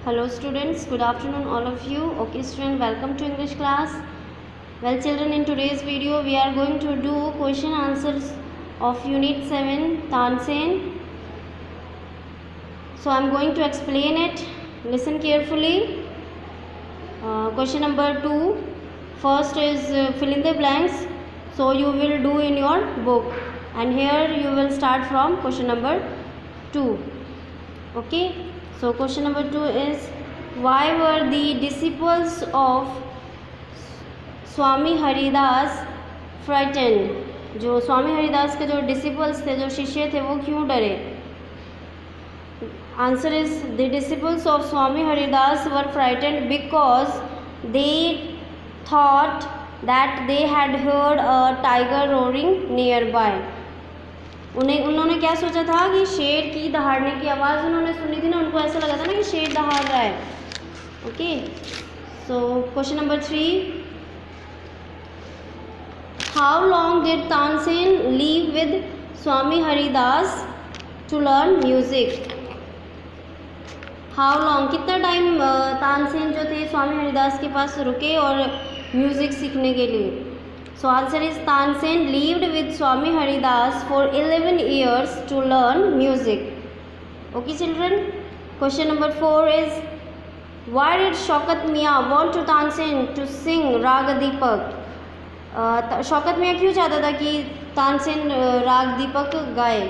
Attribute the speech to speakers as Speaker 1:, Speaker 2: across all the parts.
Speaker 1: Hello students, good afternoon all of you. Okay student, welcome to English class. Well children, in today's video we are going to do question answers of unit 7 Tansen. So I am going to explain it. Listen carefully. Question number 2. First is fill in the blanks. So you will do in your book, and here you will start from question number 2. Okay. So question number 2 is, why were the disciples of Swami Haridas frightened? जो स्वामी हरिदास के जो disciples थे, जो शिष्य थे, वो क्यों डरे? Answer is the disciples of Swami Haridas were frightened because they thought that they had heard a tiger roaring near by. उन्होंने क्या सोचा था कि शेर की दहाड़ने की आवाज़ उन्होंने सुनी थी ना, उनको ऐसा लगा था ना कि शेर दहाड़ रहा है. Okay. So question number 3, how long did Tansen live with Swami Haridas to learn music? How long, कितना टाइम तानसेन जो थे स्वामी हरिदास के पास रुके और म्यूज़िक सीखने के लिए? So answer is Tansen lived with Swami Haridas for 11 years to learn music. Okay children. Question number 4 is, why did Shaukat Mian want to Tansen to sing Rag Deepak? Shaukat मियाँ क्यों चाहता था कि तानसेन राग दीपक गाए?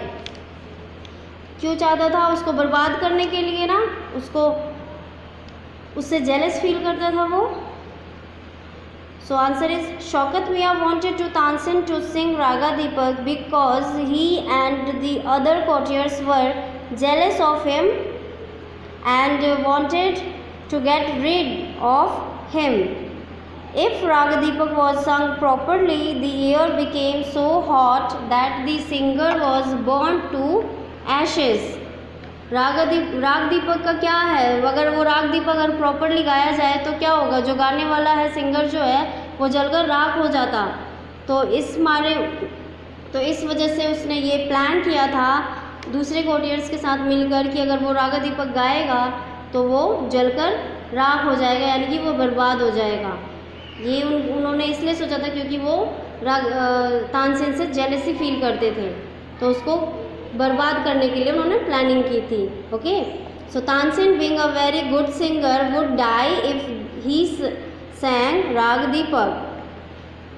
Speaker 1: क्यों चाहता था? उसको बर्बाद करने के लिए ना, उससे जेलस फील करता था वो. So answer is Shaukat Mian wanted to Tansen to sing Raga Deepak because he and the other courtiers were jealous of him and wanted to get rid of him. If Raga Deepak was sung properly, the air became so hot that the singer was burnt to ashes. राग दीपक का क्या है? अगर वो राग दीपक अगर properly गाया जाए तो क्या होगा? जो गाने वाला है, सिंगर जो है, वो जलकर राख हो जाता. तो इस वजह से उसने ये प्लान किया था दूसरे कोर्टियर्स के साथ मिलकर कि अगर वो राग दीपक गाएगा तो वो जलकर राख हो जाएगा, यानी कि वो बर्बाद हो जाएगा. ये उन्होंने इसलिए सोचा था क्योंकि वो तानसेन से जेलसी फील करते थे, तो उसको बर्बाद करने के लिए उन्होंने प्लानिंग की थी. Okay. So Tansen being a very good singer would die if he sang raag Deepak.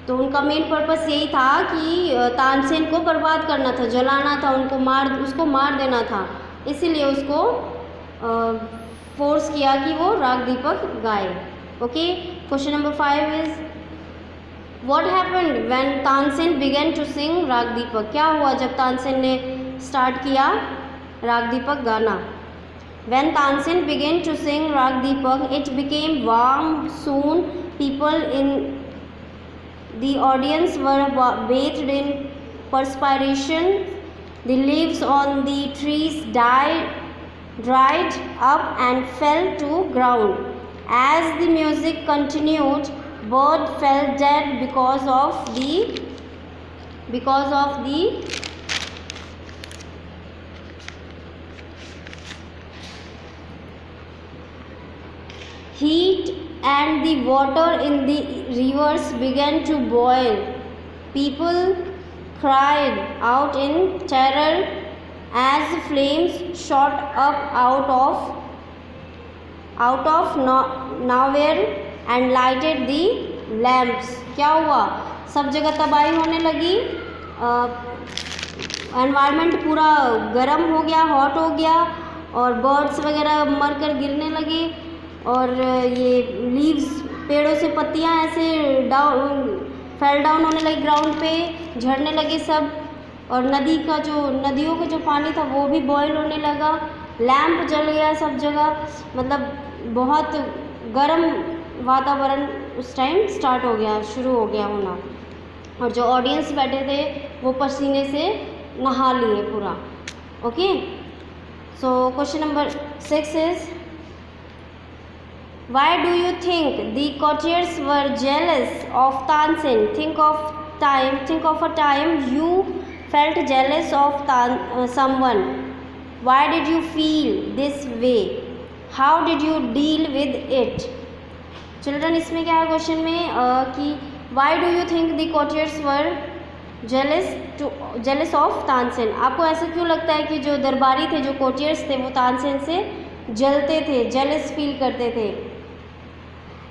Speaker 1: तो उनका मेन पर्पस यही था कि तानसेन को बर्बाद करना था, जलाना था, उसको मार देना था. इसीलिए उसको फोर्स किया कि वो राग दीपक गाए. Okay. Question number 5 is, what happened when Tansen began to sing raag Deepak? क्या हुआ जब तानसेन ने स्टार्ट किया राग दीपक गाना? When Tansen began to sing Rag Deepak, it became warm. Soon, people in the audience were bathed in perspiration. The leaves on the trees dried up and fell to ground. As the music continued, bird fell dead because of the heat, and the water in the rivers began to boil. People cried out in terror as flames shot up out of nowhere and lighted the lamps. क्या हुआ? सब जगह तबाही होने लगी. Environment पूरा गर्म हो गया, हॉट हो गया, और बर्ड्स वगैरह मरकर गिरने लगे, और ये लीव्स, पेड़ों से पत्तियां ऐसे फेल डाउन होने लगी ग्राउंड पे, झड़ने लगे सब. और नदियों का जो पानी था वो भी बॉयल होने लगा. लैंप जल गया सब जगह. मतलब बहुत गर्म वातावरण उस टाइम शुरू हो गया होना. और जो ऑडियंस बैठे थे वो पसीने से नहा लिए पूरा. Okay. So question number 6 is, why do you think the courtiers were jealous of Tansen? Think of a time you felt jealous of someone. Why did you feel this way? How did you deal with it. Children इसमें क्या है question में कि why do you think the courtiers were jealous of Tansen. आपको ऐसा क्यों लगता है कि जो दरबारी थे, जो कॉर्टियर्स थे, वो तानसेन से जलते थे, जेलस फील करते थे।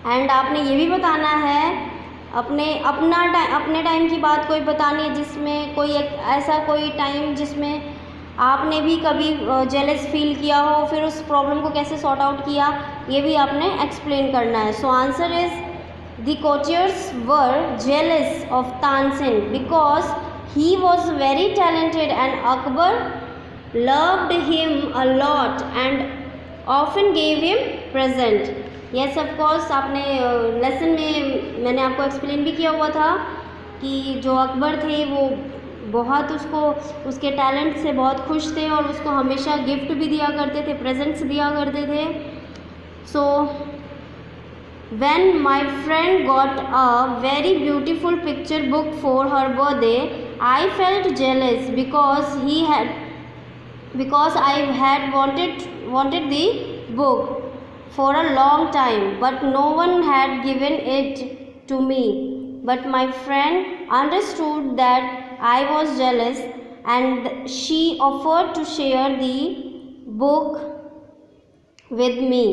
Speaker 1: एंड आपने ये भी बताना है अपने टाइम की बात कोई बतानी है जिसमें कोई एक ऐसा कोई टाइम जिसमें आपने भी कभी जेलस फील किया हो, फिर उस प्रॉब्लम को कैसे सॉर्ट आउट किया, ये भी आपने एक्सप्लेन करना है। So answer is the courtiers were jealous of Tansen because he was very talented and Akbar loved him a lot and often gave him present। yes of course आपने lesson में मैंने आपको एक्सप्लेन भी किया हुआ था कि जो अकबर थे वो बहुत उसके टैलेंट से बहुत खुश थे और उसको हमेशा गिफ्ट भी दिया करते थे, प्रेजेंट्स दिया करते थे। सो when my friend got a very beautiful picture book for her birthday, I felt jealous because I had wanted the book for a long time, but no one had given it to me. But my friend understood that I was jealous and she offered to share the book with me.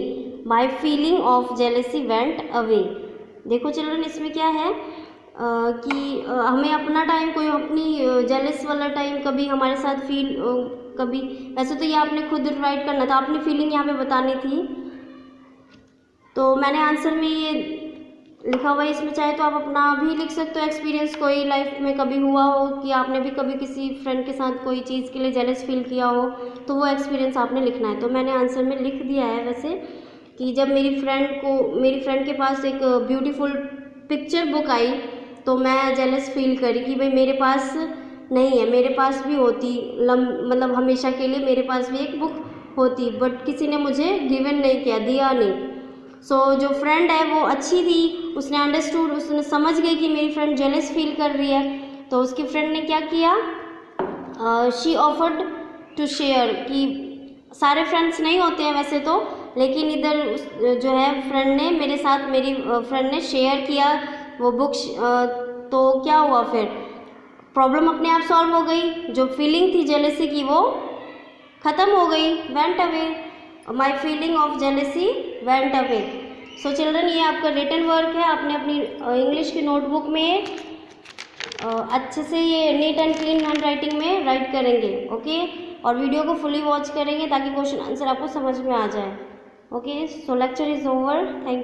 Speaker 1: My feeling of jealousy went away। देखो children इसमें क्या है कि हमें अपना time कोई अपनी jealous वाला टाइम कभी हमारे साथ फील कभी, वैसे तो ये आपने खुद राइट करना था, अपनी फीलिंग यहाँ पे बतानी थी। तो मैंने आंसर में ये लिखा हुआ है, इसमें चाहे तो आप अपना भी लिख सकते हो एक्सपीरियंस, कोई लाइफ में कभी हुआ हो कि आपने भी कभी किसी फ्रेंड के साथ कोई चीज़ के लिए जेलस फील किया हो, तो वो एक्सपीरियंस आपने लिखना है। तो मैंने आंसर में लिख दिया है वैसे कि जब मेरी फ्रेंड के पास एक ब्यूटीफुल पिक्चर बुक आई तो मैं जेलस फील करी कि भाई मेरे पास नहीं है, मेरे पास भी होती, मतलब हमेशा के लिए मेरे पास भी एक बुक होती, बट किसी ने मुझे गिवन नहीं किया, दिया नहीं। सो जो फ्रेंड है वो अच्छी थी, उसने अंडरस्टूड, उसने समझ गई कि मेरी फ्रेंड जेलस फील कर रही है, तो उसकी फ्रेंड ने क्या किया, शी ऑफर्ड टू शेयर, कि सारे फ्रेंड्स नहीं होते हैं वैसे तो, लेकिन इधर जो है फ्रेंड ने मेरे साथ, मेरी फ्रेंड ने शेयर किया वो बुक, तो क्या हुआ, फिर प्रॉब्लम अपने आप सॉल्व हो गई, जो फीलिंग थी जेलसी की वो ख़त्म हो गई, went away, my feeling of jealousy went away. So children ये आपका रिटन वर्क है, आपने अपनी इंग्लिश की नोटबुक में अच्छे से ये neat and clean hand writing में राइट करेंगे, ओके, और वीडियो को फुली वॉच करेंगे ताकि क्वेश्चन आंसर आपको समझ में आ जाए। Okay, so lecture is over, thank you.